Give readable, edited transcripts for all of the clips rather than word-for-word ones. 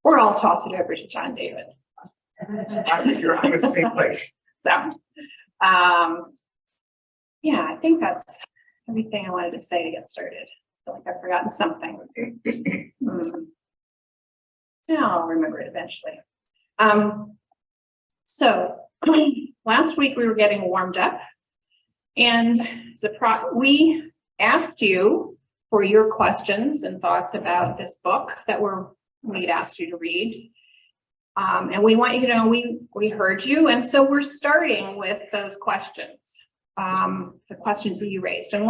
or I'll toss it over to John David. I think you're on the same place. So, yeah, I think that's everything I wanted to say to get started. I feel like I've forgotten something. Yeah, I'll remember it eventually. So last week we were getting warmed up, and we asked you for your questions and thoughts about this book that we'd asked you to read. And we want you to know we heard you, and so we're starting with those questions, the questions that you raised. And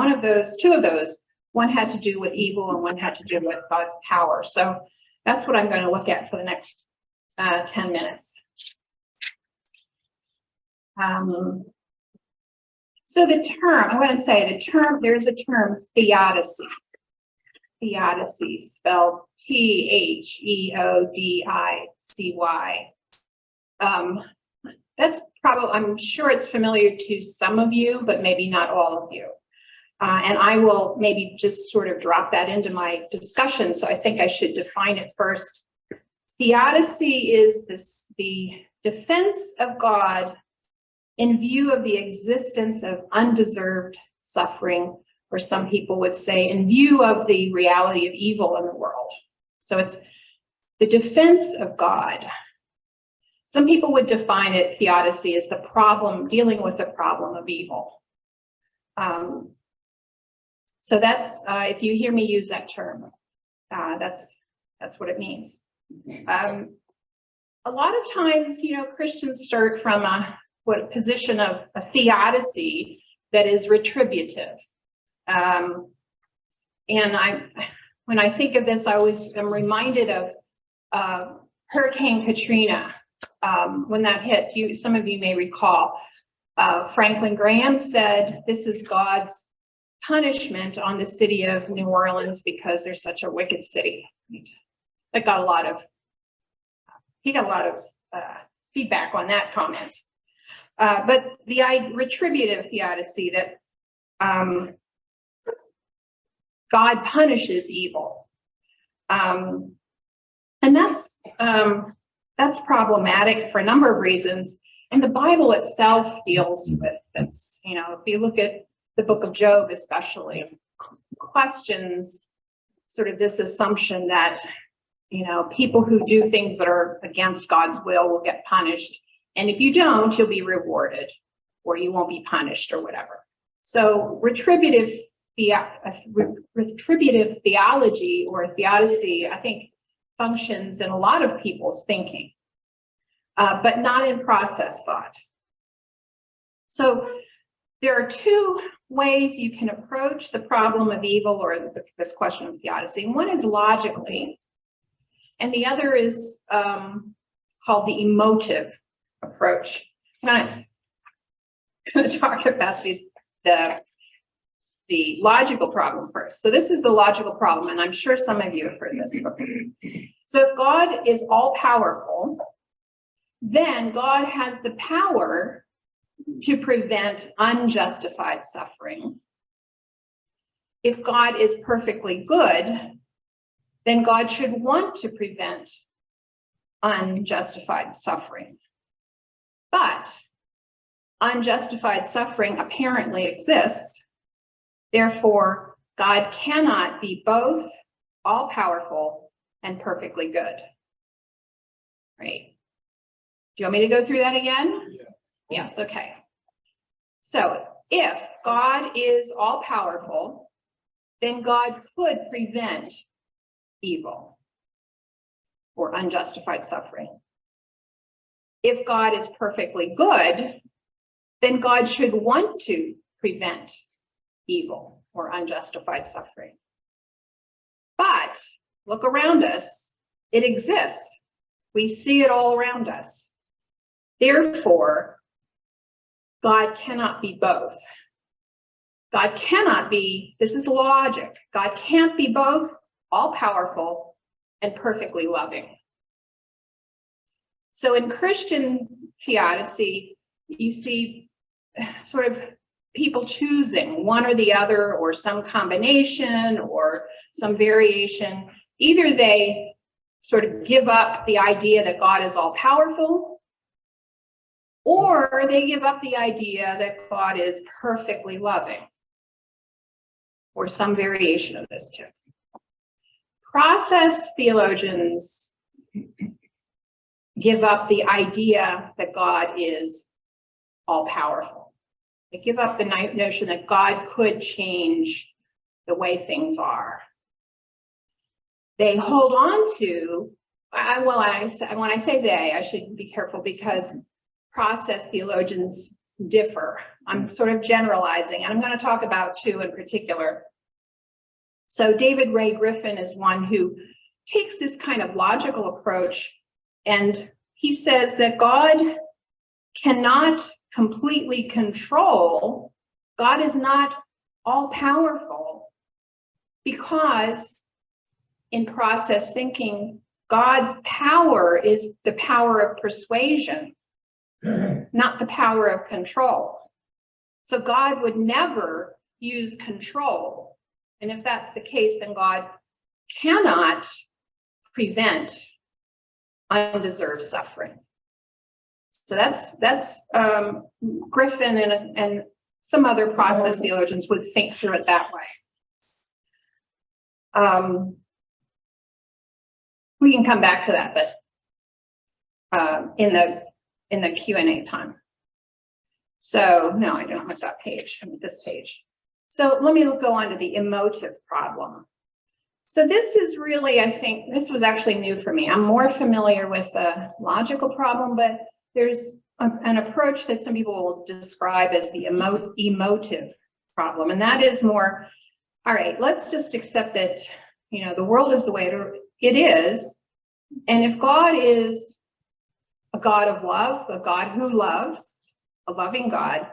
two of those, one had to do with evil and one had to do with God's power. So that's what I'm going to look at for the next 10 minutes. So the term, I want to say there's a term, theodicy. Theodicy, spelled Theodicy. That's probably, I'm sure it's familiar to some of you, but maybe not all of you. And I will maybe just sort of drop that into my discussion. So I think I should define it first. Theodicy is the defense of God in view of the existence of undeserved suffering, or some people would say in view of the reality of evil in the world. So it's the defense of God. Some people would define it, theodicy, as the problem, dealing with the problem of evil. So that's, if you hear me use that term, that's what it means. A lot of times, Christians start from a position of a theodicy that is retributive. And when I think of this, I always am reminded of Hurricane Katrina. When that hit, some of you may recall, Franklin Graham said, "This is God's punishment on the city of New Orleans because they're such a wicked city." He got a lot of feedback on that comment. But the retributive theodicy, that God punishes evil, and that's problematic for a number of reasons. And the Bible itself deals with this. If you look at the book of Job, especially, questions sort of this assumption that, people who do things that are against God's will get punished. And if you don't, you'll be rewarded, or you won't be punished, or whatever. So retributive theology, or theodicy, I think, functions in a lot of people's thinking, but not in process thought. So there are two ways you can approach the problem of evil, or this question of theodicy. One is logically, and the other is called the emotive approach. I'm going to talk about the logical problem first. So this is the logical problem, and I'm sure some of you have heard this before. So if God is all-powerful, then God has the power to prevent unjustified suffering. If God is perfectly good, then God should want to prevent unjustified suffering. But unjustified suffering apparently exists. Therefore, God cannot be both all-powerful and perfectly good. Right? Do you want me to go through that again? Yeah. Yes, okay. So if God is all-powerful, then God could prevent evil or unjustified suffering. If God is perfectly good, then God should want to prevent evil or unjustified suffering. But look around us, it exists. We see it all around us. Therefore, God cannot be both. God cannot be, this is logic, God can't be both all-powerful and perfectly loving. So in Christian theodicy, you see sort of people choosing one or the other, or some combination or some variation. Either they sort of give up the idea that God is all powerful, or they give up the idea that God is perfectly loving, or some variation of this too. Process theologians give up the idea that God is all powerful. They give up the notion that God could change the way things are. They hold on to, when I say they, I should be careful because process theologians differ. I'm sort of generalizing, and I'm going to talk about two in particular. So David Ray Griffin is one who takes this kind of logical approach, and he says that God cannot completely control, God is not all powerful, because in process thinking, God's power is the power of persuasion, not the power of control. So God would never use control. And if that's the case, then God cannot prevent undeserved suffering. So that's Griffin and some other process theologians would think through it that way. We can come back to that, but in the Q&A time. So no, I don't have that page. I mean, this page. So let me go on to the emotive problem. So this is really, I think, this was actually new for me. I'm more familiar with the logical problem, but there's an approach that some people will describe as the emotive problem. And that is more, all right, let's just accept that, you know, the world is the way it is. And if God is a God of love, a God who loves, a loving God,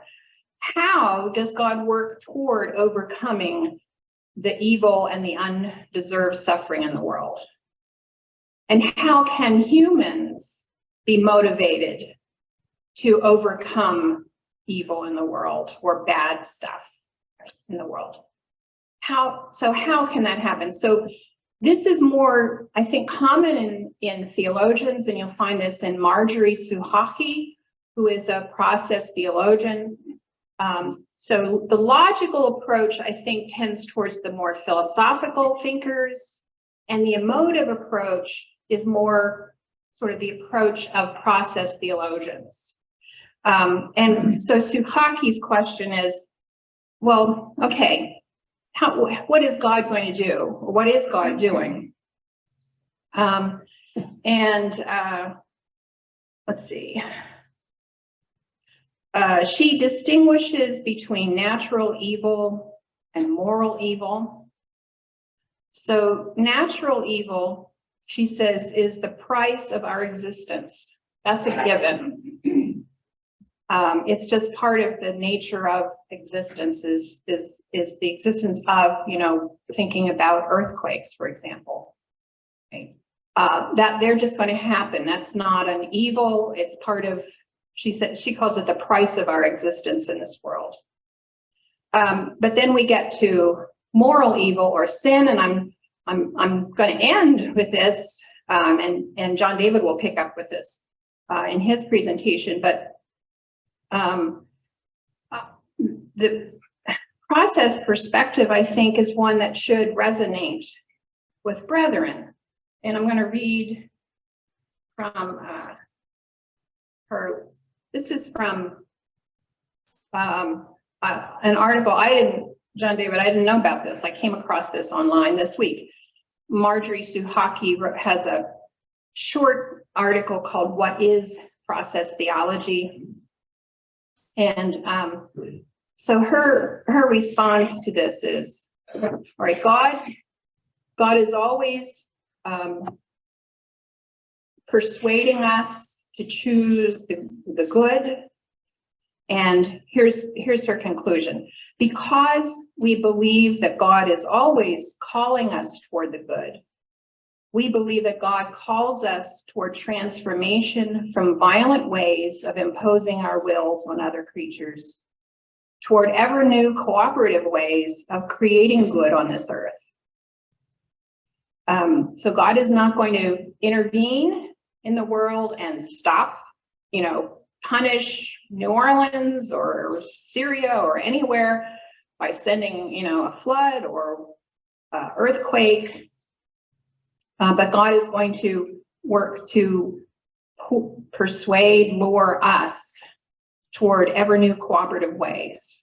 how does God work toward overcoming the evil and the undeserved suffering in the world? And how can humans be motivated to overcome evil in the world or bad stuff in the world? How can that happen? So this is more, I think, common in theologians, and you'll find this in Marjorie Suchocki, who is a process theologian. So the logical approach, I think, tends towards the more philosophical thinkers, and the emotive approach is more sort of the approach of process theologians. And so Suchocki's question is, well, okay, what is God going to do? Or what is God doing? Let's see. She distinguishes between natural evil and moral evil. So natural evil, she says, is the price of our existence. That's a given. It's just part of the nature of existence is the existence of, you know, thinking about earthquakes, for example. Okay. That they're just going to happen. That's not an evil. It's part of, she calls it the price of our existence in this world. But then we get to moral evil or sin, and I'm going to end with this, and John David will pick up with this in his presentation. But the process perspective, I think, is one that should resonate with brethren. And I'm going to read from her. This is from an article. John David, I didn't know about this. I came across this online this week. Marjorie Suchocki has a short article called "What is Process Theology?" And so her response to this is, all right, God is always persuading us to choose the good. And here's her conclusion. Because we believe that God is always calling us toward the good, we believe that God calls us toward transformation from violent ways of imposing our wills on other creatures, toward ever new cooperative ways of creating good on this earth. So God is not going to intervene in the world and stop, punish New Orleans or Syria or anywhere by sending, a flood or earthquake. But God is going to work to persuade, lure us toward ever new cooperative ways.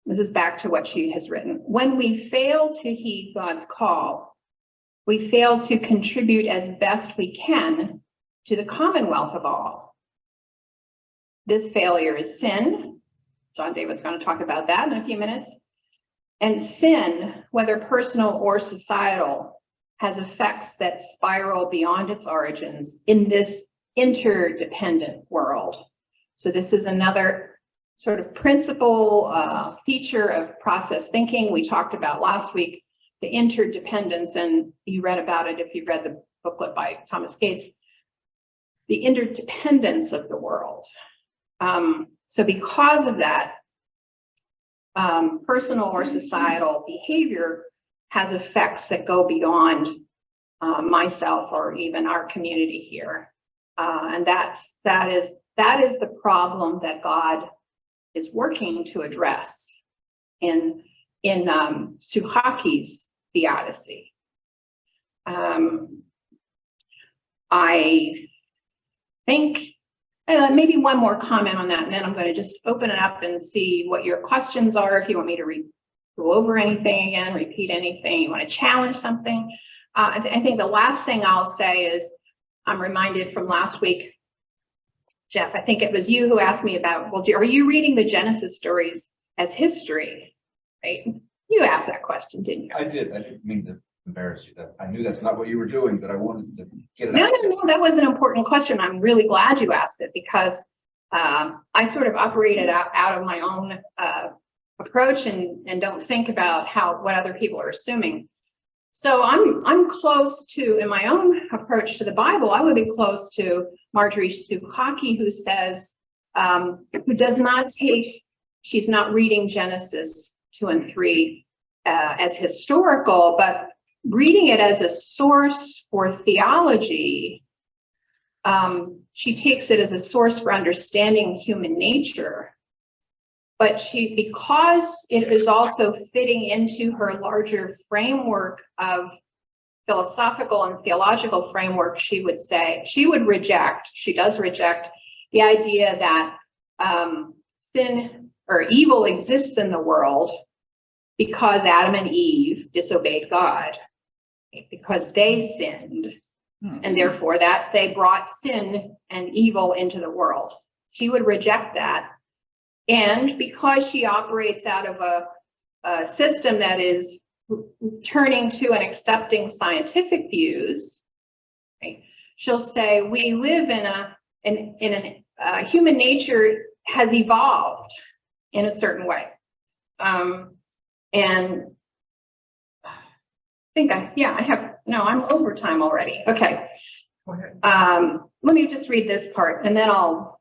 This is back to what she has written. When we fail to heed God's call, we fail to contribute as best we can to the commonwealth of all. This failure is sin. John David's going to talk about that in a few minutes. And sin, whether personal or societal, has effects that spiral beyond its origins in this interdependent world. So this is another sort of principal feature of process thinking. We talked about last week the interdependence, and you read about it if you read the booklet by Thomas Gates, the interdependence of the world. So because of that, personal or societal behavior has effects that go beyond myself or even our community here. And that is the problem that God is working to address in Suhaki's theodicy. I think maybe one more comment on that, and then I'm going to just open it up and see what your questions are. If you want me to go over anything again, repeat anything, you want to challenge something. I think the last thing I'll say is I'm reminded from last week, Jeff, I think it was you who asked me about, well, are you reading the Genesis stories as history, right? You asked that question, didn't you? I did. I didn't mean to embarrass you. I knew that's not what you were doing, but I wanted to get it No, out. no, that was an important question. I'm really glad you asked it because I sort of operated out of my own approach and don't think about what other people are assuming. So I'm close to, in my own approach to the Bible, I would be close to Marjorie Suhaki, who says, who does not take, she's not reading Genesis 2 and 3 as historical, but reading it as a source for theology. She takes it as a source for understanding human nature. But because it is also fitting into her larger framework of philosophical and theological framework, she does reject the idea that sin or evil exists in the world because Adam and Eve disobeyed God, because they sinned, and therefore that they brought sin and evil into the world. She would reject that. And because she operates out of a system that is turning to and accepting scientific views, right, she'll say we live in human nature has evolved in a certain way. And I think I'm over time already. Okay. Go ahead. Let me just read this part and then I'll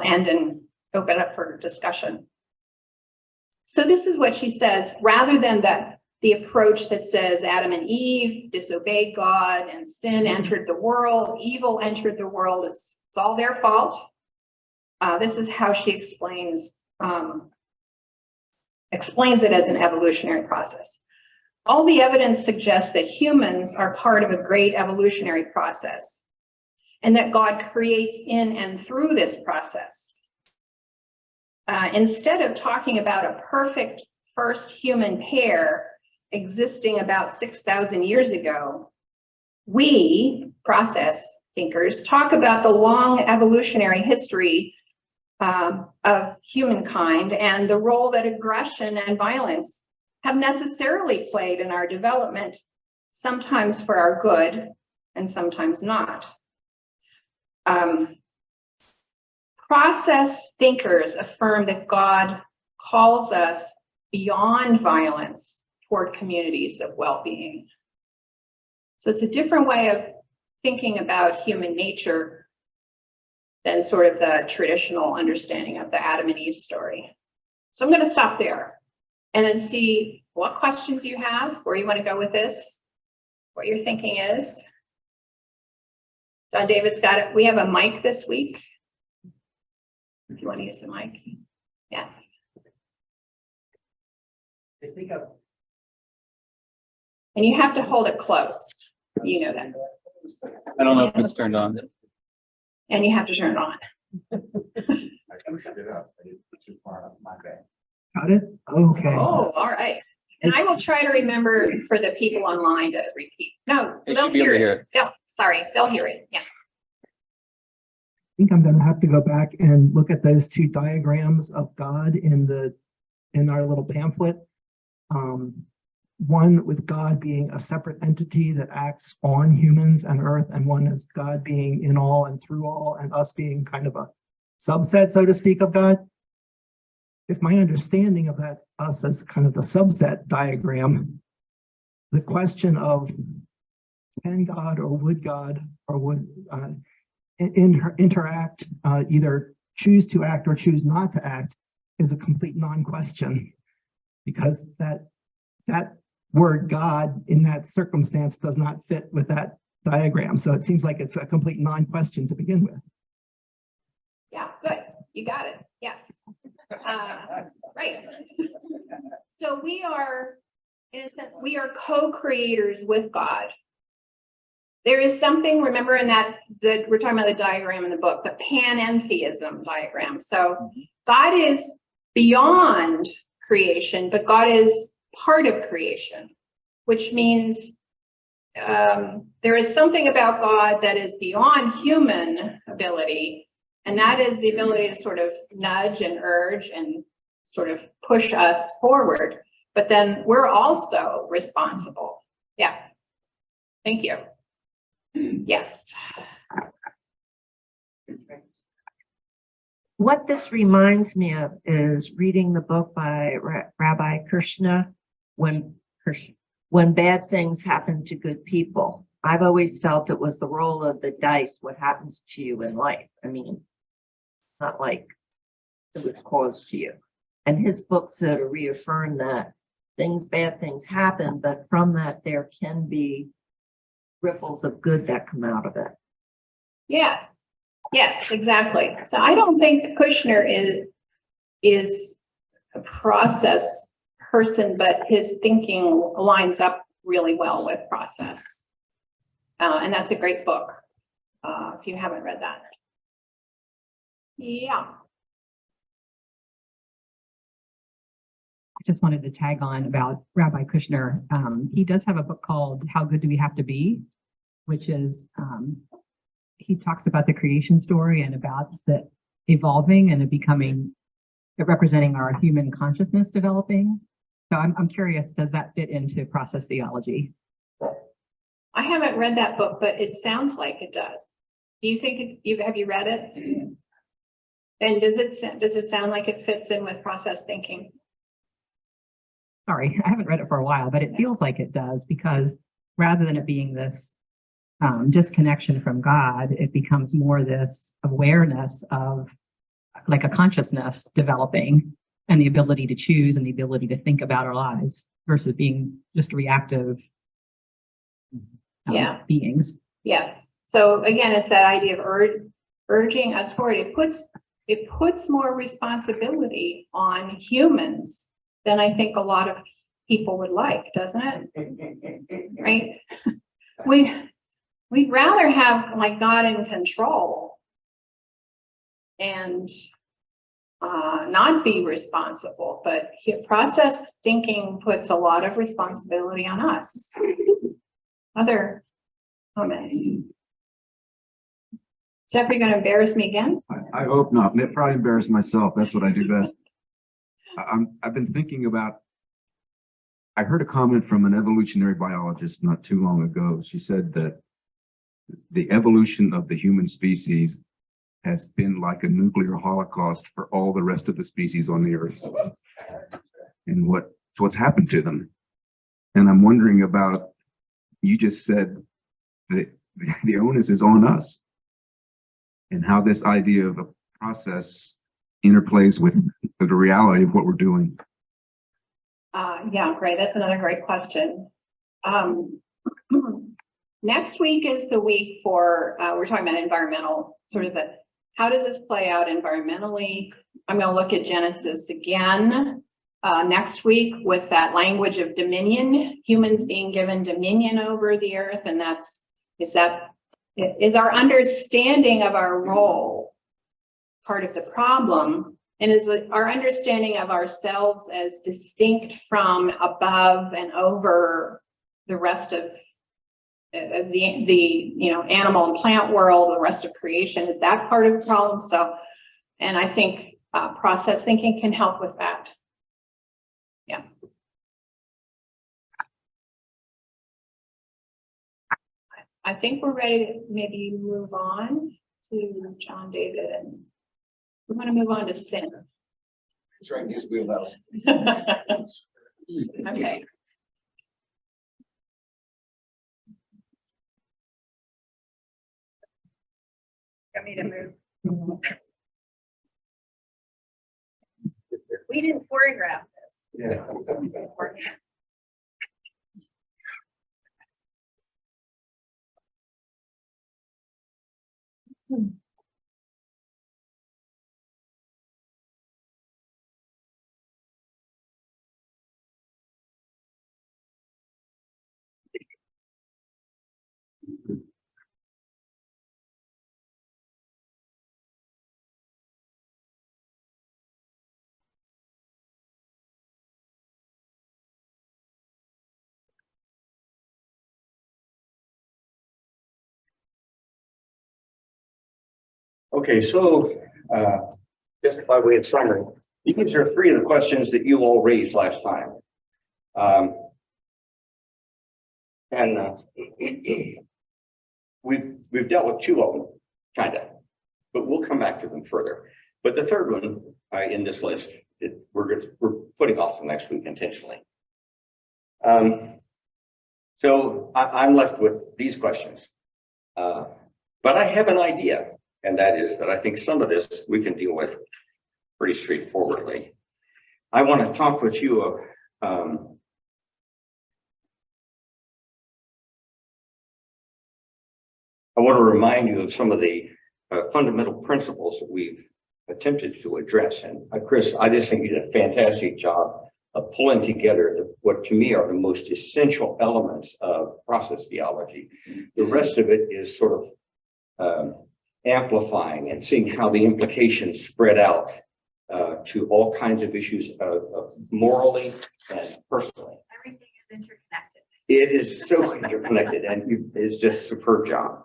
end and open up for discussion. So this is what she says, rather than the approach that says Adam and Eve disobeyed God and sin entered the world, evil entered the world, it's all their fault. This is how she explains it as an evolutionary process. All the evidence suggests that humans are part of a great evolutionary process and that God creates in and through this process. Instead of talking about a perfect first human pair existing about 6,000 years ago, we, process thinkers, talk about the long evolutionary history of humankind and the role that aggression and violence have necessarily played in our development, sometimes for our good and sometimes not. Process thinkers affirm that God calls us beyond violence toward communities of well-being. So it's a different way of thinking about human nature than sort of the traditional understanding of the Adam and Eve story. So I'm going to stop there and then see what questions you have, where you want to go with this, what your thinking is. John David's got it. We have a mic this week. If you want to use the mic. Yes. And you have to hold it close. You know that. I don't know if it's turned on. And you have to turn it on. I pushed it up. I didn't put too far up my bad. Got it? Okay. Oh, all right. And I will try to remember for the people online to repeat. No, They they'll should be able hear to hear it. it. No, sorry, they'll hear it. Yeah. I think I'm going to have to go back and look at those two diagrams of God in our little pamphlet. One with God being a separate entity that acts on humans and earth, and one is God being in all and through all, and us being kind of a subset, so to speak, of God. If my understanding of that, us as kind of the subset diagram, the question of can God or would God or would interact, either choose to act or choose not to act, is a complete non-question, because that word God in that circumstance does not fit with that diagram. So it seems like it's a complete non-question to begin with. Yeah, good. You got it. Yes. Right. So we are, in a sense, we are co-creators with God. There is something, remember in that we're talking about the diagram in the book, the panentheism diagram. So God is beyond creation, but God is part of creation, which means there is something about God that is beyond human ability, and that is the ability to sort of nudge and urge and sort of push us forward. But then we're also responsible. Yeah. Thank you. Yes. What this reminds me of is reading the book by Rabbi Krishna, when bad things happen to good people. I've always felt it was the roll of the dice, what happens to you in life. I mean, not like it was caused to you. And his book sort of reaffirmed that bad things happen, but from that there can be ripples of good that come out of it. Yes. Yes, exactly. So I don't think Kushner is a process person, but his thinking lines up really well with process. And that's a great book, if you haven't read that. Yeah. I just wanted to tag on about Rabbi Kushner. He does have a book called How Good Do We Have to Be, which is, he talks about the creation story and about the evolving and representing our human consciousness developing. So I'm curious, does that fit into process theology? I haven't read that book, but it sounds like it does. Do you think have you read it? And does it sound like it fits in with process thinking? Sorry, I haven't read it for a while, but it feels like it does, because rather than it being this disconnection from God, it becomes more this awareness of like a consciousness developing and the ability to choose and the ability to think about our lives versus being just reactive beings. Yes. So again, it's that idea of urging us forward. It puts more responsibility on humans than I think a lot of people would like, doesn't it? Right? We'd rather have like God in control and not be responsible, but process thinking puts a lot of responsibility on us. Other comments? Jeff, are you going to embarrass me again? I hope not. I'll probably embarrass myself. That's what I do best. I've been thinking about, I heard a comment from an evolutionary biologist not too long ago. She said that the evolution of the human species has been like a nuclear holocaust for all the rest of the species on the earth, and what's happened to them. And I'm wondering about, you just said that the onus is on us, and how this idea of a process interplays with the reality of what we're doing. Yeah, great. That's another great question. Next week is the week for, we're talking about environmental, sort of how does this play out environmentally? I'm going to look at Genesis again next week with that language of dominion, humans being given dominion over the earth. And is our understanding of our role part of the problem? And is our understanding of ourselves as distinct from, above, and over the rest of the animal and plant world, the rest of creation, is that part of the problem? So, and I think process thinking can help with that. Yeah. I think we're ready to maybe move on to John David, and we want to move on to sin. It's right in his wheelhouse. Okay. Want me to move? We didn't choreograph this. Yeah. Okay, so just by way of summary, these are three of the questions that you all raised last time. We've dealt with two of them, kind of, but we'll come back to them further. But the third one in this list, we're putting off till next week intentionally. So I'm left with these questions, but I have an idea. And that is that I think some of this we can deal with pretty straightforwardly. I want to talk with you I want to remind you of some of the fundamental principles that we've attempted to address. And Chris, I just think you did a fantastic job of pulling together what to me are the most essential elements of process theology. The rest of it is sort of amplifying and seeing how the implications spread out to all kinds of issues morally and personally. Everything is interconnected. It is so interconnected, and it's just a superb job.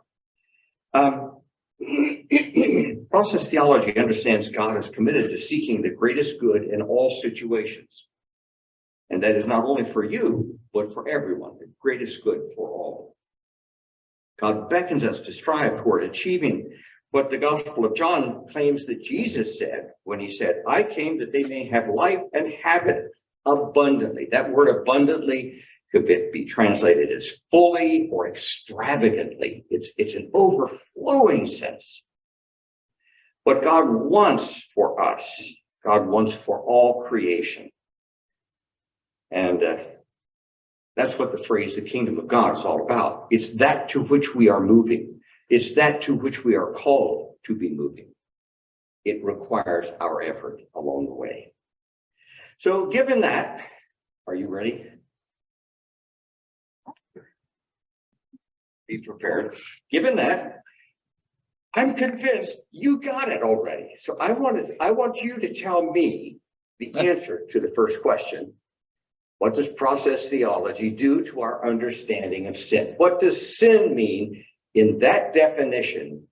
Process theology understands God is committed to seeking the greatest good in all situations. And that is not only for you, but for everyone, the greatest good for all. God beckons us to strive toward achieving what the Gospel of John claims that Jesus said when he said, I came that they may have life and have it abundantly. That word abundantly could be translated as fully or extravagantly. It's an overflowing sense. What God wants for us, God wants for all creation. And that's what the phrase, the kingdom of God, is all about. It's that to which we are moving. It's that to which we are called to be moving. It requires our effort along the way. So given that, are you ready? Be prepared. Given that, I'm convinced you got it already. So I want you to tell me the answer to the first question. What does process theology do to our understanding of sin? What does sin mean in that definition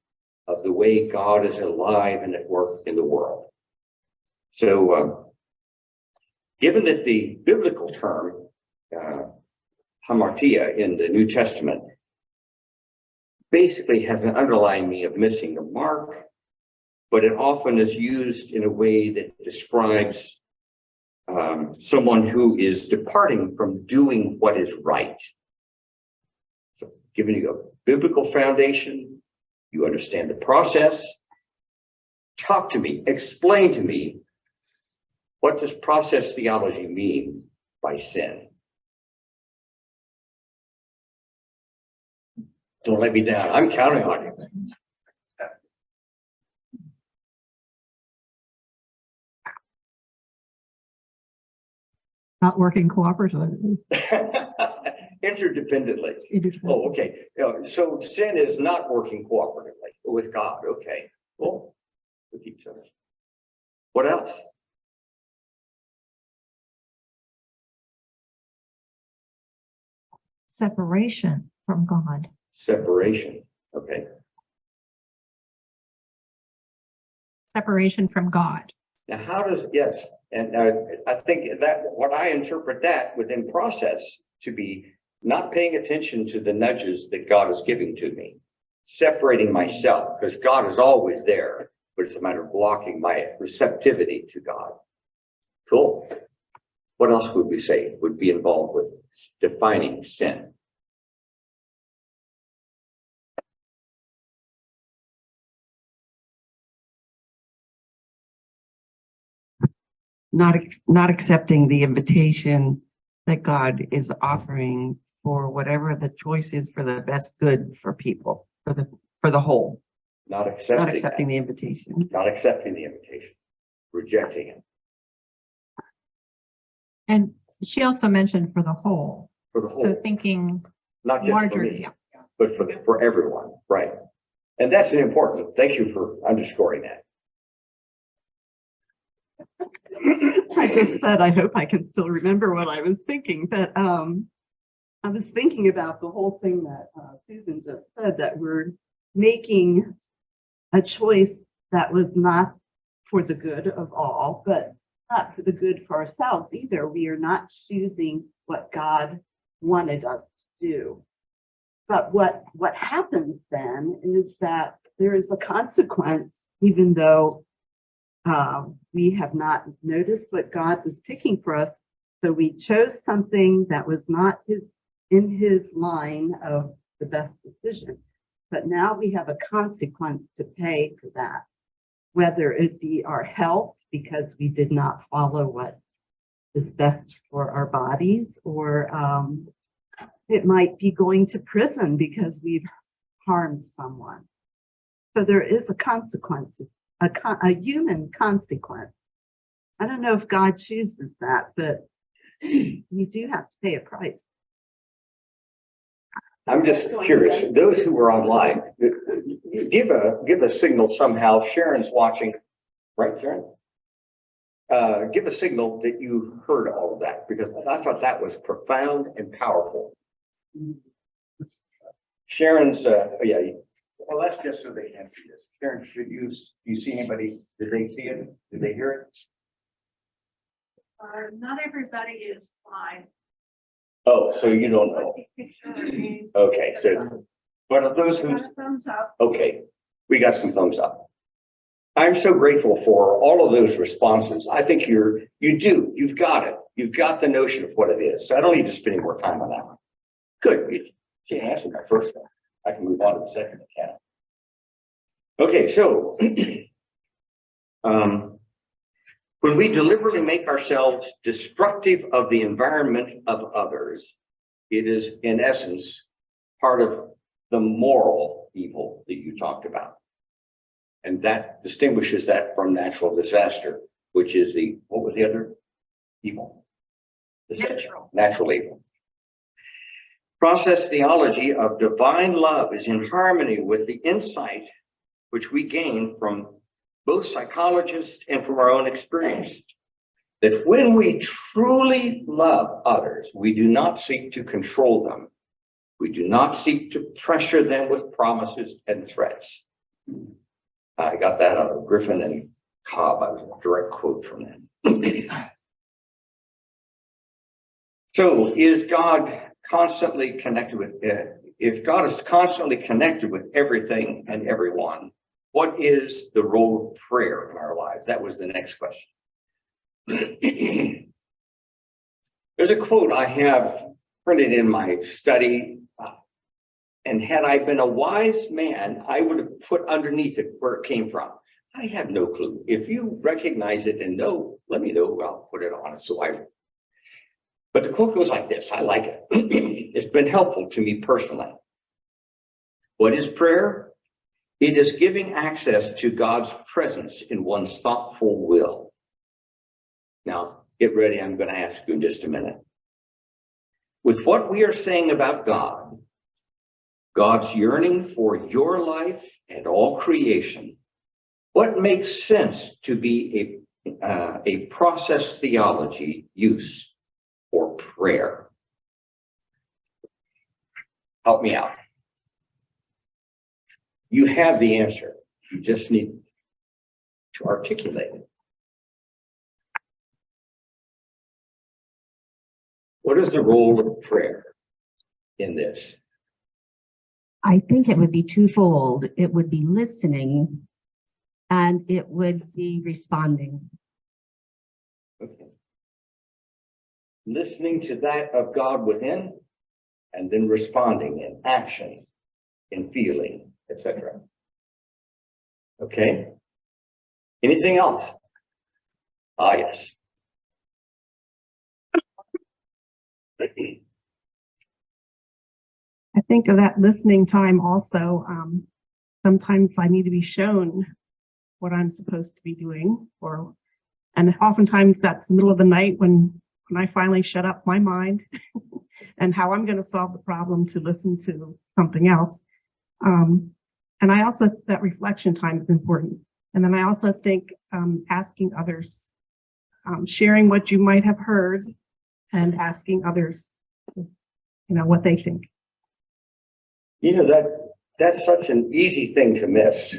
of the way God is alive and at work in the world? So, given that the biblical term, hamartia in the New Testament, basically has an underlying meaning of missing the mark, but it often is used in a way that describes someone who is departing from doing what is right. So, giving you a biblical foundation, you understand the process. Talk to me, explain to me, what does process theology mean by sin? Don't let me down. I'm counting on you. Not working cooperatively. Interdependently. Oh, okay. So sin is not working cooperatively with God. Okay. Well, with each other. What else? Separation from God. Separation. Okay. Separation from God. Now, how does, yes, and I think that what I interpret that within process to be not paying attention to the nudges that God is giving to me, separating myself, because God is always there, but it's a matter of blocking my receptivity to God. Cool. What else would we say would be involved with defining sin? Not accepting the invitation that God is offering for whatever the choice is for the best good for people, for the whole. Not accepting, Not accepting that. the invitation. Not accepting the invitation, rejecting it And she also mentioned for the whole. for the whole, So thinking not just for larger, me, yeah. but for everyone, right? And that's an important. Thank you for underscoring that. I just said, I hope I can still remember what I was thinking, but I was thinking about the whole thing that Susan just said, that we're making a choice that was not for the good of all, but not for the good for ourselves either. We are not choosing what God wanted us to do. But what happens then is that there is a consequence, even though we have not noticed what God was picking for us. So we chose something that was not in his line of the best decision. But now we have a consequence to pay for that, whether it be our health because we did not follow what is best for our bodies, or it might be going to prison because we've harmed someone. So there is a consequence, a human consequence. I don't know if God chooses that, but you do have to pay a price. I'm just curious, those who were online, give a signal somehow. Sharon's watching, right, Sharon? Give a signal that you heard all of that, because I thought that was profound and powerful. Sharon's, yeah, well, that's just so they can see this. Sharon, do you see anybody? Did they see it? Did they hear it? Not everybody is live. Oh, so you don't know. Okay, so, but of those who, Thumbs up. okay, we got some thumbs up. I'm so grateful for all of those responses. I think you've got it. You've got the notion of what it is. So I don't need to spend any more time on that one. Good. You answered my first one. I can move on to the second account. Okay, so when we deliberately make ourselves destructive of the environment of others, it is in essence part of the moral evil that you talked about. And that distinguishes that from natural disaster, which is what was the other evil? Natural evil. Process theology of divine love is in harmony with the insight which we gain from both psychologists and from our own experience, that when we truly love others, we do not seek to control them. We do not seek to pressure them with promises and threats. I got that out of Griffin and Cobb. I was a direct quote from them. So is God constantly connected with, if God is constantly connected with everything and everyone, what is the role of prayer in our lives? That was the next question. There's a quote I have printed in my study, and had I been a wise man, I would have put underneath it where it came from. I have no clue. If you recognize it and know, let me know. I'll put it on it. But the quote goes like this. I like it. It's been helpful to me personally. What is prayer? It is giving access to God's presence in one's thoughtful will. Now, get ready. I'm going to ask you in just a minute. With what we are saying about God, God's yearning for your life and all creation, what makes sense to be a process theology use for prayer? Help me out. You have the answer. You just need to articulate it. What is the role of prayer in this? I think it would be twofold. It would be listening and it would be responding. Okay. Listening to that of God within, and then responding in action, in feeling, etc. Okay. Anything else? Ah, yes. I think of that listening time also. Sometimes I need to be shown what I'm supposed to be doing, and oftentimes that's the middle of the night when I finally shut up my mind and how I'm going to solve the problem to listen to something else. And I also, that reflection time is important. And then I also think asking others, sharing what you might have heard and asking others, what they think. That's such an easy thing to miss.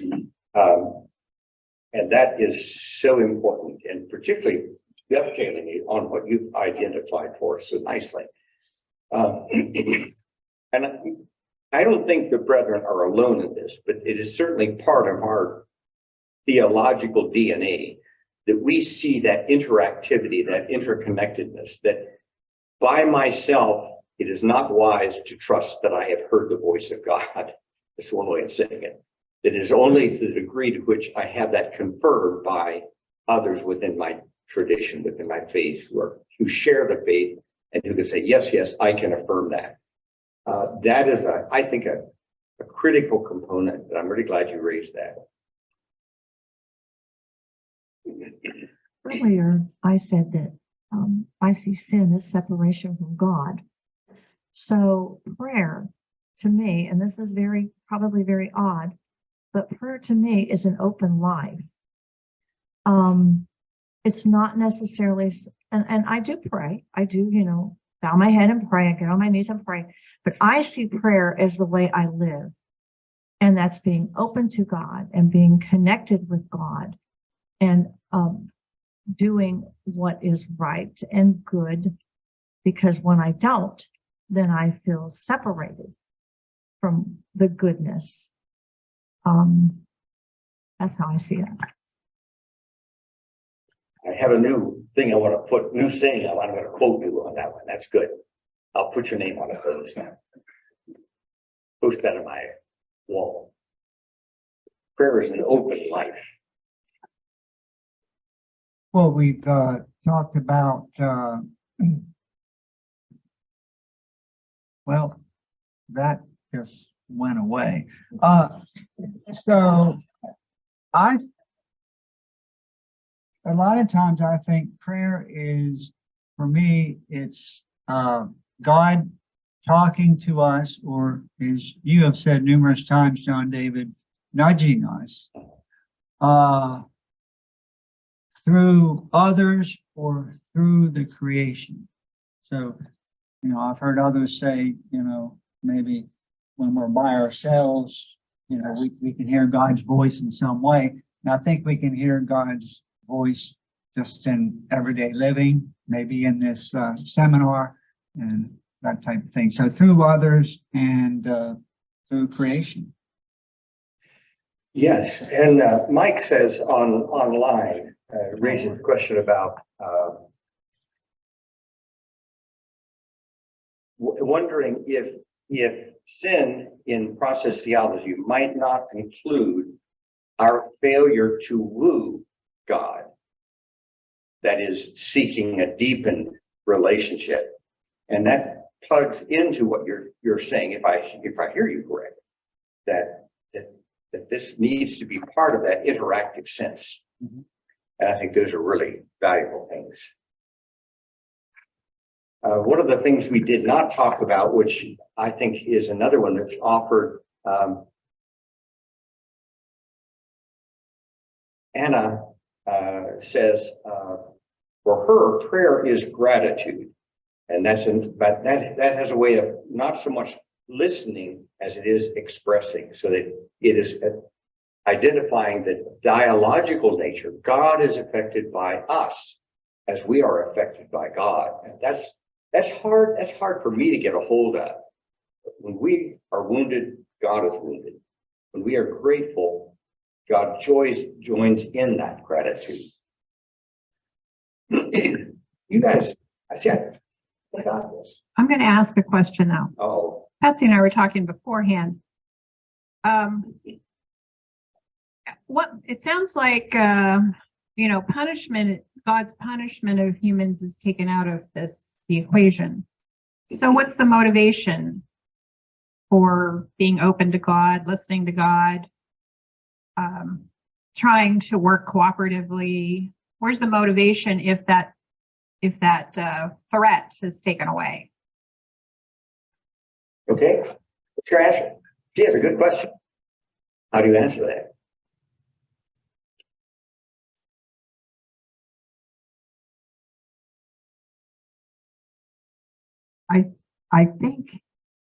And that is so important, and particularly dovetailing on what you've identified for so nicely. And I don't think the brethren are alone in this, but it is certainly part of our theological DNA that we see that interactivity, that interconnectedness, that by myself, it is not wise to trust that I have heard the voice of God. That's one way of saying it. It is only to the degree to which I have that confirmed by others within my tradition, within my faith, who share the faith and who can say, yes, I can affirm that. That is, I think, a critical component, and I'm really glad you raised that. Earlier, I said that I see sin as separation from God. So prayer to me, and this is probably very odd, but prayer to me is an open life. It's not necessarily, and I do pray. I do, bow my head and pray. I get on my knees and pray. But I see prayer as the way I live. And that's being open to God and being connected with God and doing what is right and good. Because when I don't, then I feel separated from the goodness. That's how I see it. I have a new thing I want to put, new saying I'm going to quote you on that one. That's good. I'll put your name on it for this now. Post that on my wall. Prayer is an open life. Well, we've talked about, well, that just went away. So a lot of times I think prayer is, for me, it's God talking to us, or as you have said numerous times, John David, nudging us through others or through the creation. So, I've heard others say, maybe when we're by ourselves, we can hear God's voice in some way. And I think we can hear God's voice just in everyday living, maybe in this seminar and that type of thing. So through others and through creation. Yes, and Mike says online, raises a question about wondering if sin in process theology might not include our failure to woo God, that is, seeking a deepened relationship, and that plugs into what you're saying, if I hear you correct. that this needs to be part of that interactive sense. Mhm. And I think those are really valuable things. One of the things we did not talk about, which I think is another one that's offered, Anna says, for her, prayer is gratitude. And but that has a way of not so much listening as it is expressing, so that it is identifying the dialogical nature. God is affected by us as we are affected by God. And that's hard. That's hard for me to get a hold of. When we are wounded, God is wounded. When we are grateful, God joins in that gratitude. You guys, I got this. I'm going to ask a question now. Oh, Patsy and I were talking beforehand. What it sounds like, punishment, God's punishment of humans is taken out of the equation. So what's the motivation for being open to God, listening to God, trying to work cooperatively? Where's the motivation if that threat is taken away? okay. What's your answer? She has a good question. How do you answer that? I think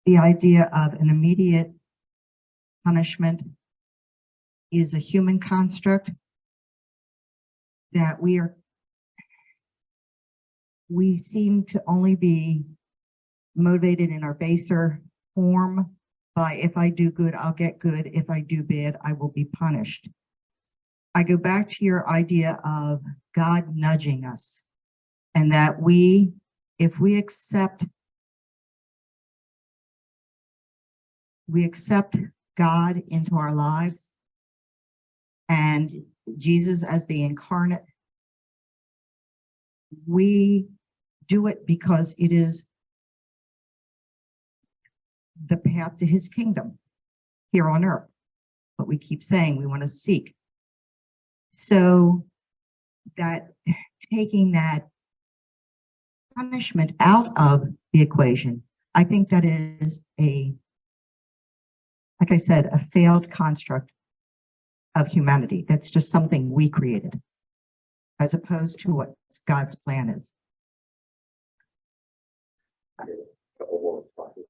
the idea of an immediate punishment is a human construct that we seem to only be motivated in our baser form by, if I do good, I'll get good. If I do bad, I will be punished. I go back to your idea of God nudging us, and that if we accept God into our lives and Jesus as the incarnate, we do it because it is the path to his kingdom here on earth. But we keep saying we want to seek. So that taking that punishment out of the equation, I think that is like I said, a failed construct of humanity. That's just something we created, as opposed to what God's plan is. Couple more spots here.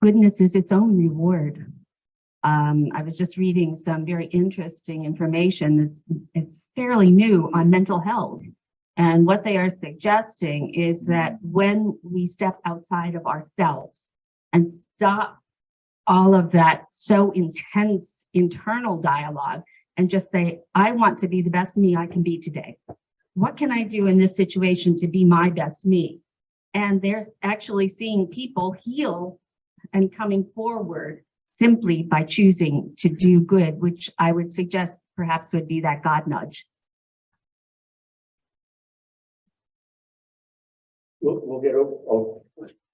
Goodness is its own reward. I was just reading some very interesting information it's fairly new on mental health. And what they are suggesting is that when we step outside of ourselves and stop all of that so intense internal dialogue and just say, I want to be the best me I can be today. What can I do in this situation to be my best me? And they're actually seeing people heal and coming forward simply by choosing to do good, which I would suggest perhaps would be that God nudge. We'll get over. Oh,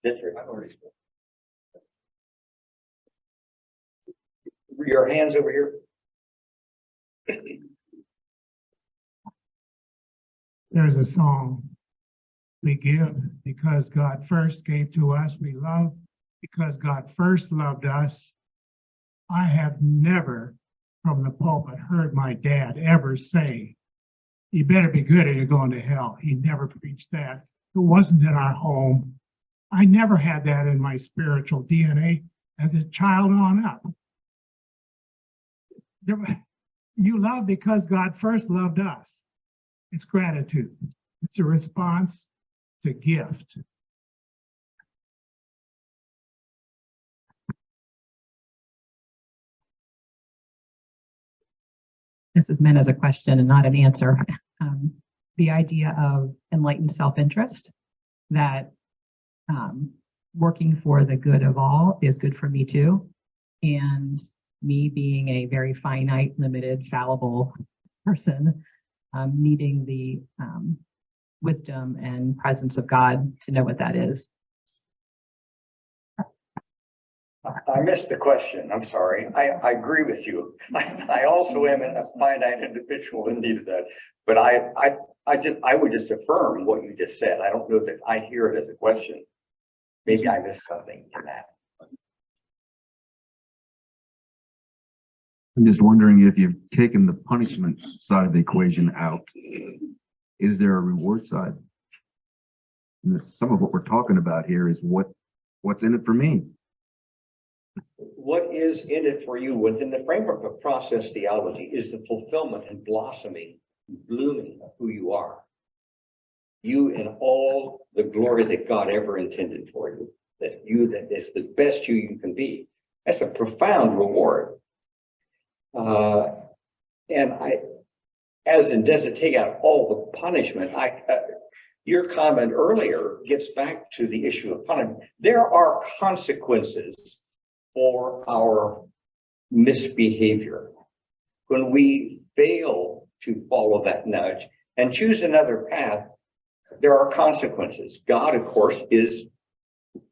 that's right. I've already spoken. Your hands over here. There's a song. We give because God first gave to us. We love because God first loved us. I have never from the pulpit heard my dad ever say, you better be good or you're going to hell. He never preached that. It wasn't in our home. I never had that in my spiritual DNA as a child on up. You love because God first loved us. It's gratitude. It's a response to gift. This is meant as a question and not an answer. The idea of enlightened self-interest, that working for the good of all is good for me too. And me being a very finite, limited, fallible person, needing the wisdom and presence of God to know what that is. I missed the question. I'm sorry. I agree with you. I also am a finite individual in need of that. But I would just affirm what you just said. I don't know that I hear it as a question. Maybe I missed something in that. I'm just wondering if you've taken the punishment side of the equation out, is there a reward side? And some of what we're talking about here is what's in it for me. What is in it for you within the framework of process theology is the fulfillment and blossoming, blooming of who you are. You in all the glory that God ever intended for you, that is the best you can be. That's a profound reward. Does it take out all the punishment? Your comment earlier gets back to the issue of punishment. There are consequences for our misbehavior. When we fail to follow that nudge and choose another path, there are consequences. God, of course, is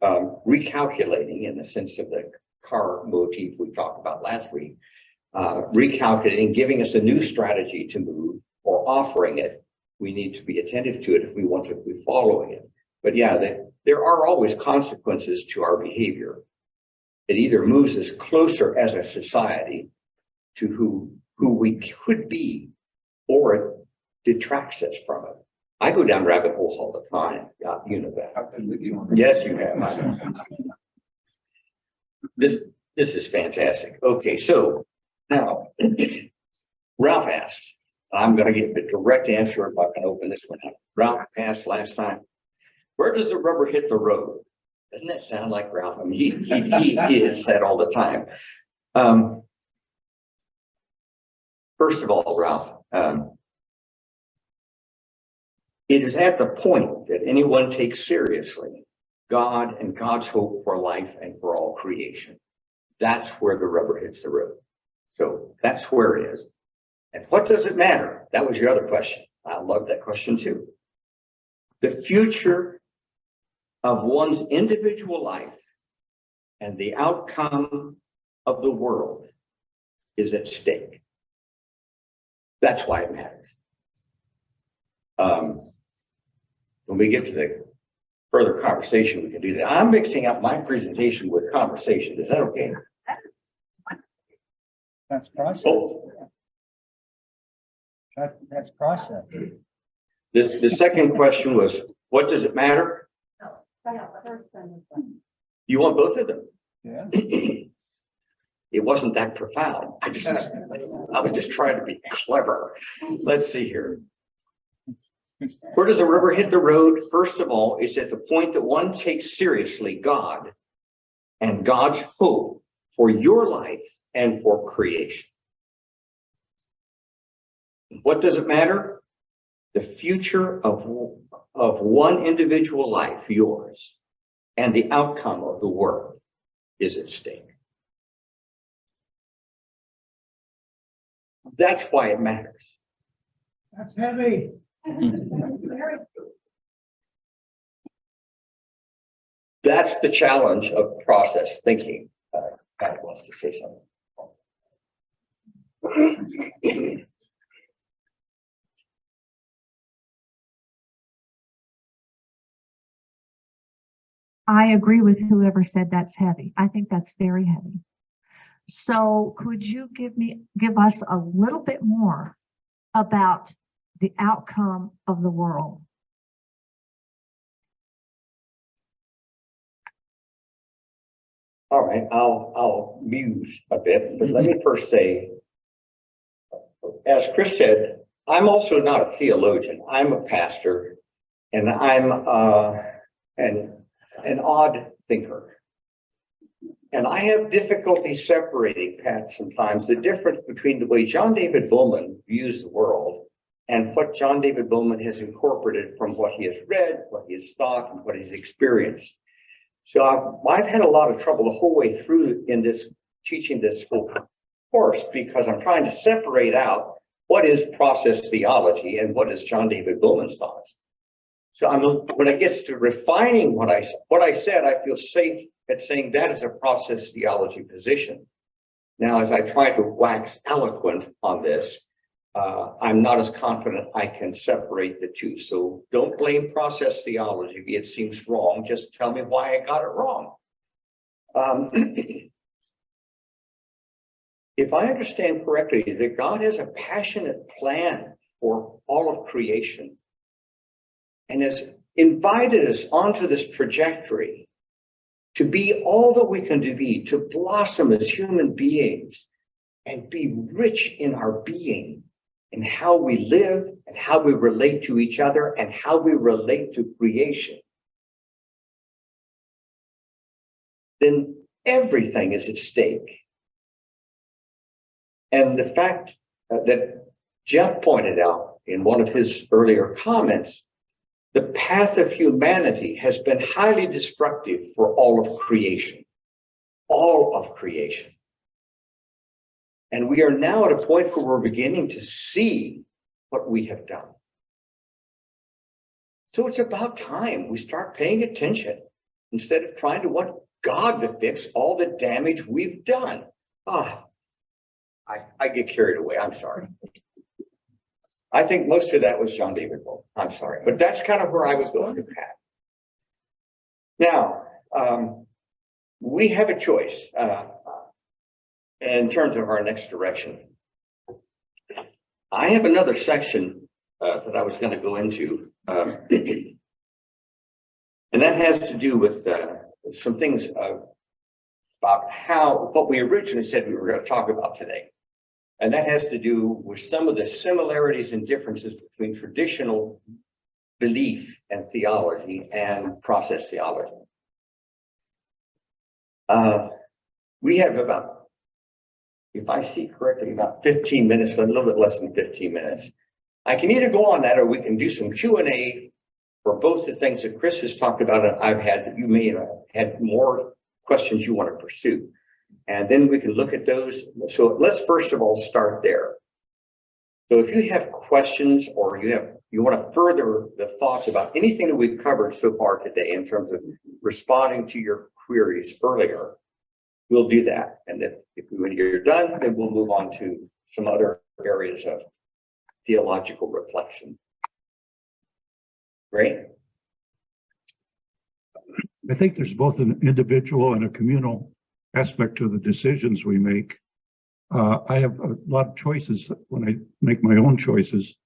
recalculating in the sense of the car motif we talked about last week, recalculating, giving us a new strategy to move or offering it. We need to be attentive to it if we want to be following it. But yeah, there are always consequences to our behavior. It either moves us closer as a society to who we could be, or it detracts us from it. I go down rabbit holes all the time. You know that. Yes, you have. This is fantastic. Okay, so now Ralph asked, I'm going to get the direct answer if I can open this one up. Ralph asked last time, where does the rubber hit the road? Doesn't that sound like Ralph? I mean, he is that all the time. First of all, Ralph, it is at the point that anyone takes seriously God and God's hope for life and for all creation. That's where the rubber hits the road. So that's where it is. And what does it matter? That was your other question. I love that question too. The future of one's individual life and the outcome of the world is at stake. That's why it matters. When we get to the further conversation, we can do that. I'm mixing up my presentation with conversation. Is that okay? That's process. Oh, That's process. the second question was, what does it matter? You want both of them? Yeah. It wasn't that profound. I was just trying to be clever. Let's see here. Where does the rubber hit the road? First of all, it's at the point that one takes seriously God and God's hope for your life and for creation. What does it matter? The future of one individual life, yours, and the outcome of the world is at stake. That's why it matters. That's heavy. That's the challenge of process thinking. Pat wants to say something. I agree with whoever said that's heavy. I think that's very heavy. So could you give us a little bit more about the outcome of the world? All right, I'll muse a bit, but let me first say, as Chris said, I'm also not a theologian. I'm a pastor, and I'm an odd thinker. And I have difficulty separating, Pat, sometimes the difference between the way John David Bowman views the world and what John David Bowman has incorporated from what he has read, what he has thought, and what he's experienced. So I've had a lot of trouble the whole way through in this teaching this whole course, because I'm trying to separate out what is process theology and what is John David Bowman's thoughts. So when it gets to refining what I said, I feel safe at saying that is a process theology position. Now, as I try to wax eloquent on this, I'm not as confident I can separate the two. So don't blame process theology if it seems wrong. Just tell me why I got it wrong. If I understand correctly, that God has a passionate plan for all of creation and has invited us onto this trajectory to be all that we can be, to blossom as human beings and be rich in our being and how we live and how we relate to each other and how we relate to creation, then everything is at stake. And the fact that Jeff pointed out in one of his earlier comments, the path of humanity has been highly destructive for all of creation. All of creation. And we are now at a point where we're beginning to see what we have done. So it's about time we start paying attention instead of trying to want God to fix all the damage we've done. I get carried away. I'm sorry. I think most of that was John David Gold. I'm sorry, but that's kind of where I was going with Pat. Now, we have a choice in terms of our next direction. I have another section that I was going to go into, and that has to do with some things about what we originally said we were going to talk about today. And that has to do with some of the similarities and differences between traditional belief and theology and process theology. We have about, if I see correctly, about 15 minutes, a little bit less than 15 minutes. I can either go on that or we can do some Q&A for both the things that Chris has talked about and I've had that you may have had more questions you want to pursue. And then we can look at those. So let's first of all start there. So if you have questions or you want to further the thoughts about anything that we've covered so far today in terms of responding to your queries earlier, we'll do that. And then when you're done, then we'll move on to some other areas of theological reflection. Great. I think there's both an individual and a communal aspect to the decisions we make. I have a lot of choices when I make my own choices.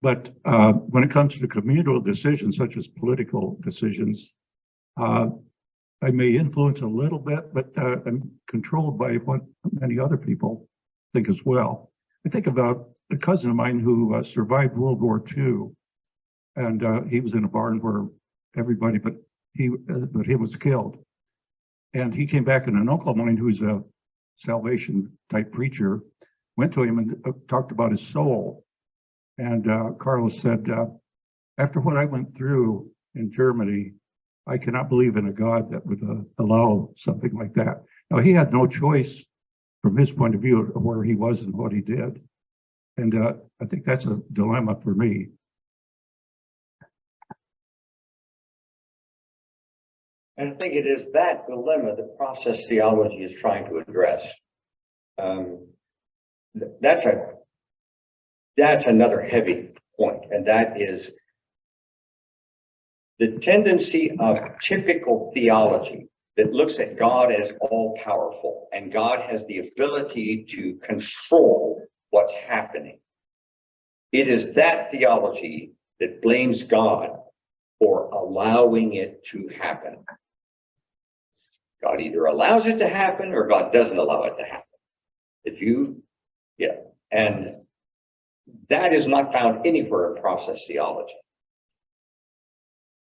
But when it comes to communal decisions, such as political decisions, I may influence a little bit, but I'm controlled by what many other people think as well. I think about a cousin of mine who survived World War II, and he was in a barn where everybody but he was killed. And he came back, and an uncle of mine who's a salvation type preacher went to him and talked about his soul. And Carlos said, after what I went through in Germany, I cannot believe in a God that would allow something like that. Now, he had no choice from his point of view of where he was and what he did. And I think that's a dilemma for me. And I think it is that dilemma that process theology is trying to address. That's another heavy point, and that is the tendency of typical theology that looks at God as all powerful, and God has the ability to control what's happening. It is that theology that blames God for allowing it to happen. God either allows it to happen or God doesn't allow it to happen. And that is not found anywhere in process theology.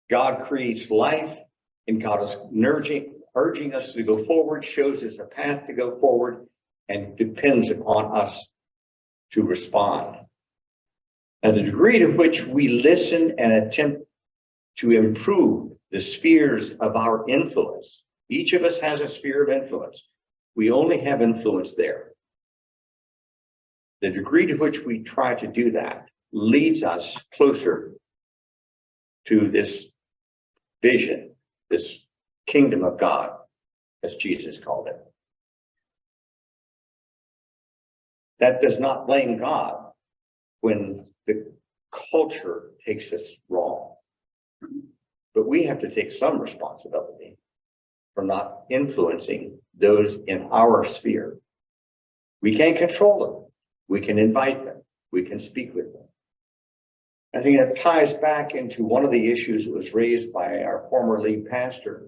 God creates life, and God is urging us to go forward, shows us a path to go forward, and depends upon us to respond. And the degree to which we listen and attempt to improve the spheres of our influence. Each of us has a sphere of influence. We only have influence there. The degree to which we try to do that leads us closer to this vision, this kingdom of God, as Jesus called it. That does not blame God when the culture takes us wrong. But we have to take some responsibility for not influencing those in our sphere. We can't control them. We can invite them. We can speak with them. I think that ties back into one of the issues that was raised by our former lead pastor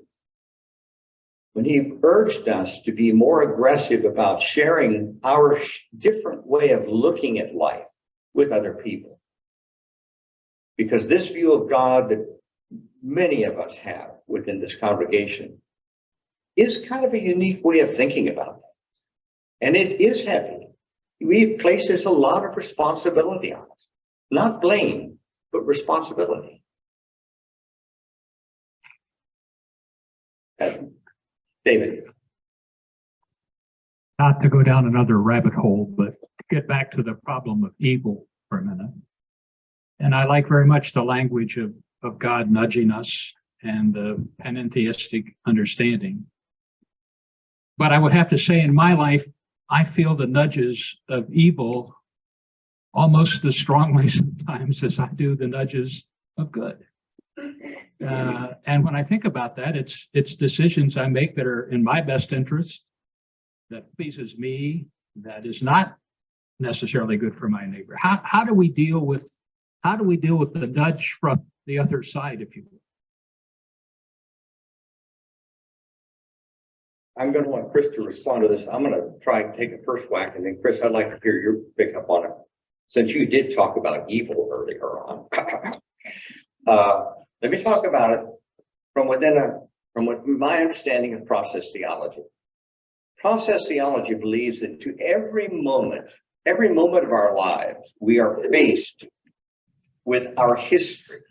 when he urged us to be more aggressive about sharing our different way of looking at life with other people. Because this view of God that many of us have within this congregation is kind of a unique way of thinking about it. And it is heavy. It places a lot of responsibility on us. Not blame, but responsibility. David. Not to go down another rabbit hole, but to get back to the problem of evil for a minute. And I like very much the language of God nudging us and the panentheistic understanding. But I would have to say in my life, I feel the nudges of evil almost as strongly sometimes as I do the nudges of good. And when I think about that, it's decisions I make that are in my best interest, that pleases me, that is not necessarily good for my neighbor. How do we deal with the nudge from the other side, if you will? I'm going to want Chris to respond to this. I'm going to try and take a first whack, and then Chris, I'd like to hear your pick up on it, since you did talk about evil earlier on. Let me talk about it from my understanding of process theology. Process theology believes that to every moment of our lives, we are faced with our history,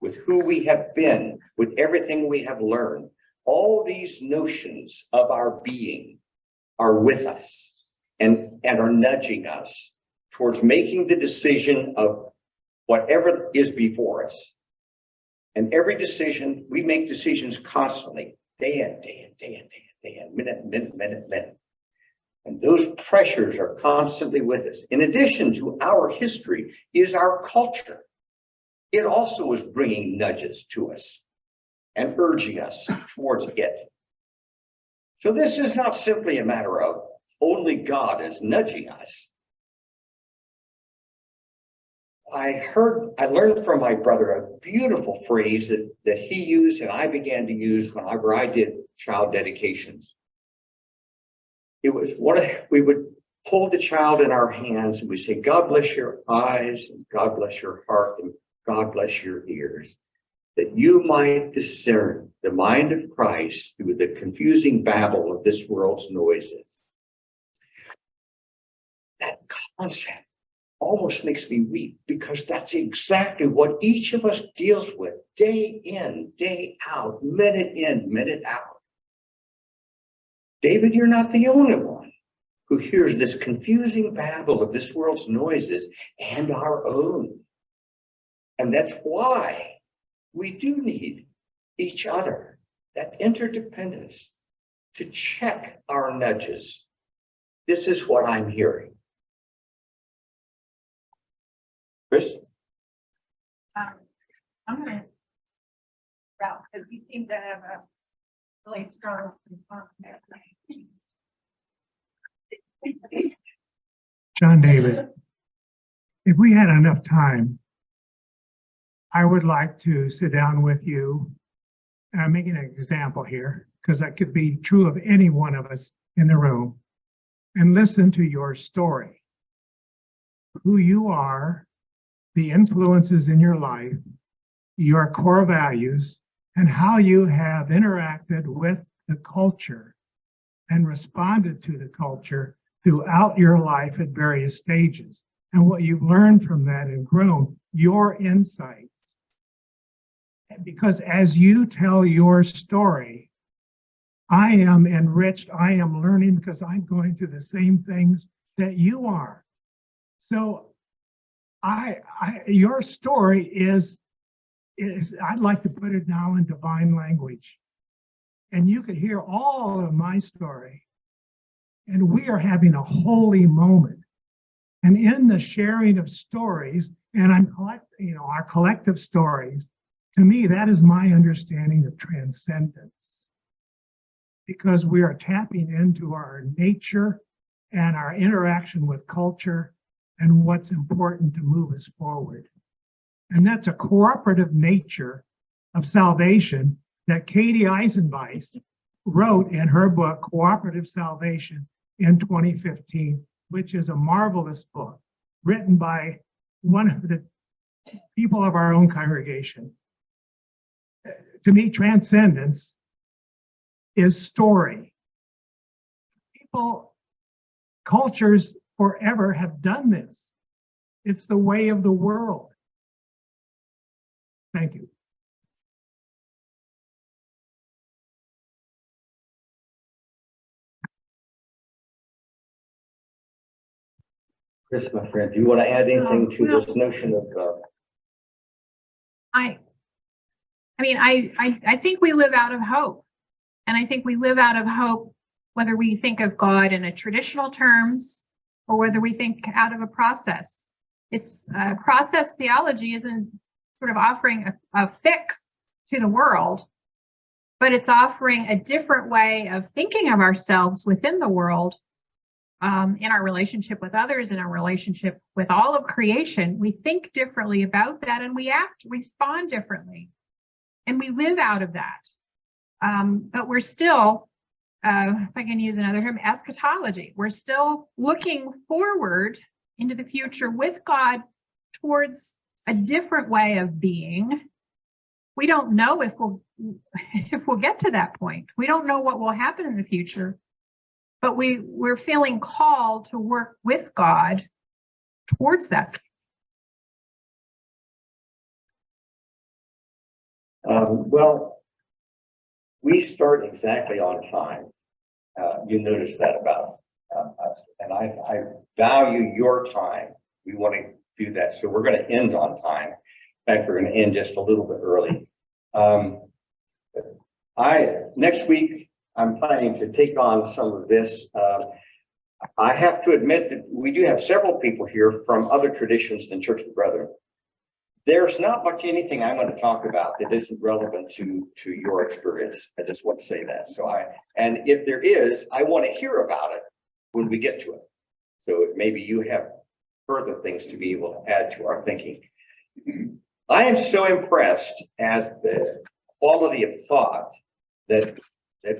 with who we have been, with everything we have learned. All these notions of our being are with us and are nudging us towards making the decision of whatever is before us. And every decision, we make decisions constantly, day in, minute. And those pressures are constantly with us. In addition to our history is our culture. It also is bringing nudges to us and urging us towards it. So this is not simply a matter of only God is nudging us. I learned from my brother a beautiful phrase that he used and I began to use whenever I did child dedications. It was we would hold the child in our hands and we say, God bless your eyes, and God bless your heart, and God bless your ears, that you might discern the mind of Christ through the confusing babble of this world's noises. That concept almost makes me weep, because that's exactly what each of us deals with day in, day out, minute in, minute out. David, you're not the only one who hears this confusing babble of this world's noises and our own. And that's why we do need each other, that interdependence, to check our nudges. This is what I'm hearing. Chris? I'm going to, Ralph, because you seem to have a really strong response there. John David, if we had enough time, I would like to sit down with you, and I'm making an example here, because that could be true of any one of us in the room, and listen to your story, who you are, the influences in your life, your core values, and how you have interacted with the culture and responded to the culture throughout your life at various stages, and what you've learned from that and grown, your insights. Because as you tell your story, I am enriched, I am learning, because I'm going through the same things that you are. So your story is I'd like to put it now in divine language. And you could hear all of my story. And we are having a holy moment. And in the sharing of stories, and our collective stories, to me, that is my understanding of transcendence. Because we are tapping into our nature and our interaction with culture and what's important to move us forward. And that's a cooperative nature of salvation that Katie Eisenweiss wrote in her book, Cooperative Salvation, in 2015, which is a marvelous book written by one of the people of our own congregation. To me, transcendence is story. Cultures forever have done this. It's the way of the world. Thank you. Chris, my friend, do you want to add anything to this notion of, I think we live out of hope. And I think we live out of hope, whether we think of God in a traditional terms or whether we think out of a process. It's process theology isn't sort of offering a fix to the world, but it's offering a different way of thinking of ourselves within the world, in our relationship with others, in our relationship with all of creation. We think differently about that and we respond differently. And we live out of that. But we're still, if I can use another term, eschatology. We're still looking forward into the future with God towards a different way of being. We don't know if we'll get to that point. We don't know what will happen in the future, but we're feeling called to work with God towards that. well, we start exactly on time. You notice that about us, and I value your time. We want to do that, so we're going to end on time. In fact, we're going to end just a little bit early. Next week, I'm planning to take on some of this. I have to admit that we do have several people here from other traditions than Church of the Brethren. There's not much anything I'm going to talk about that isn't relevant to your experience. I just want to say that. And if there is, I want to hear about it when we get to it. So maybe you have further things to be able to add to our thinking. I am so impressed at the quality of thought that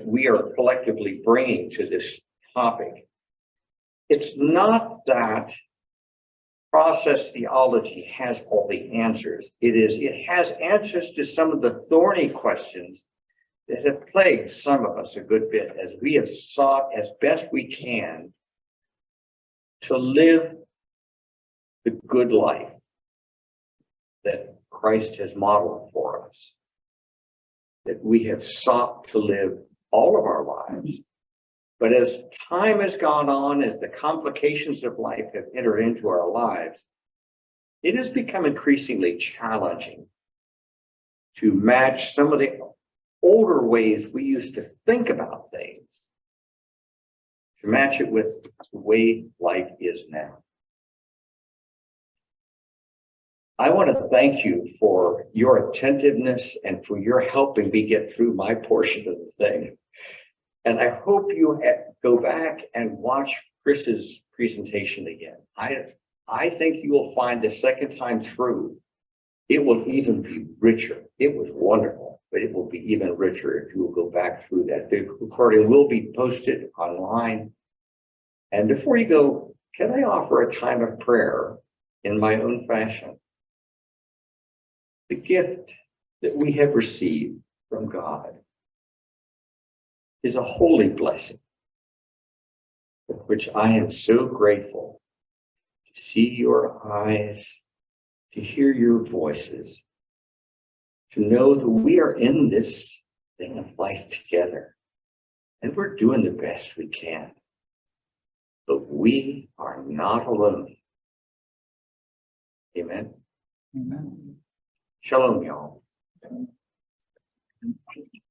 we are collectively bringing to this topic. It's not that process theology has all the answers. It has answers to some of the thorny questions that have plagued some of us a good bit as we have sought as best we can to live the good life that Christ has modeled for us, that we have sought to live all of our lives. But as time has gone on, as the complications of life have entered into our lives, it has become increasingly challenging to match some of the older ways we used to think about things, to match it with the way life is now. I want to thank you for your attentiveness and for your helping me get through my portion of the thing. And I hope you go back and watch Chris's presentation again. I think you will find the second time through, it will even be richer. It was wonderful, but it will be even richer if you will go back through that. The recording will be posted online. And before you go, can I offer a time of prayer in my own fashion? The gift that we have received from God is a holy blessing, for which I am so grateful to see your eyes, to hear your voices, to know that we are in this thing of life together, and we're doing the best we can. But we are not alone. Amen. Amen. Shalom, y'all.